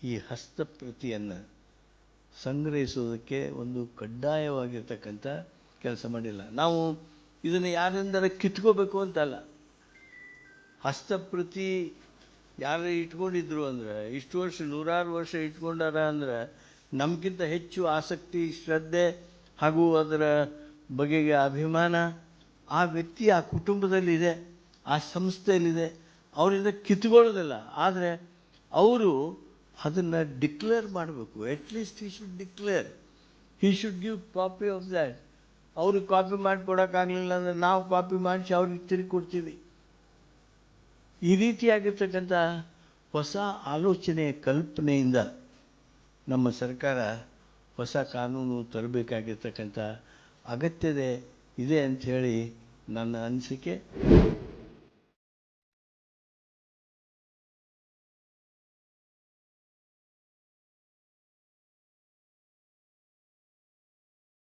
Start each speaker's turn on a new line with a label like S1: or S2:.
S1: ಈ ಹಸ್ತಪ್ರತಿಯನ್ನು ಸಂಗ್ರಹಿಸೋದಕ್ಕೆ ಒಂದು ಕಡ್ಡಾಯವಾಗಿರ್ತಕ್ಕಂಥ ಕೆಲಸ ಮಾಡಿಲ್ಲ. ನಾವು ಇದನ್ನು ಯಾರಿಂದರ ಕಿತ್ಕೋಬೇಕು ಅಂತಲ್ಲ. ಹಸ್ತಪ್ರತಿ ಯಾರು ಇಟ್ಕೊಂಡಿದ್ರು ಅಂದ್ರೆ ಇಷ್ಟು ವರ್ಷ ನೂರಾರು ವರ್ಷ ಇಟ್ಕೊಂಡಾರ ಅಂದ್ರೆ ನಮಗಿಂತ ಹೆಚ್ಚು ಆಸಕ್ತಿ, ಶ್ರದ್ಧೆ ಹಾಗೂ ಅದರ ಬಗೆಗೆ ಅಭಿಮಾನ ಆ ವ್ಯಕ್ತಿ, ಆ ಕುಟುಂಬದಲ್ಲಿದೆ, ಆ ಸಂಸ್ಥೆಯಲ್ಲಿದೆ. ಅವರಿಂದ ಕಿತ್ಕೊಳ್ಳೋದಿಲ್ಲ. ಆದರೆ ಅವರು ಅದನ್ನು ಡಿಕ್ಲೇರ್ ಮಾಡಬೇಕು. At least he should give copy of that. ಅವ್ರಿಗೆ ಕಾಪಿ ಮಾಡಿ ಕೊಡೋಕ್ಕಾಗಲಿಲ್ಲ ಅಂದರೆ ನಾವು ಕಾಪಿ ಮಾಡಿಸಿ ಅವ್ರಿಗೆ ತಿರುಗಿ ಕೊಡ್ತೀವಿ. ಈ ರೀತಿಯಾಗಿರ್ತಕ್ಕಂಥ ಹೊಸ ಆಲೋಚನೆಯ ಕಲ್ಪನೆಯಿಂದ ನಮ್ಮ ಸರ್ಕಾರ ಹೊಸ ಕಾನೂನು ತರಬೇಕಾಗಿರ್ತಕ್ಕಂಥ ಅಗತ್ಯತೆ ಇದೆ ಅಂಥೇಳಿ ನನ್ನ ಅನಿಸಿಕೆ.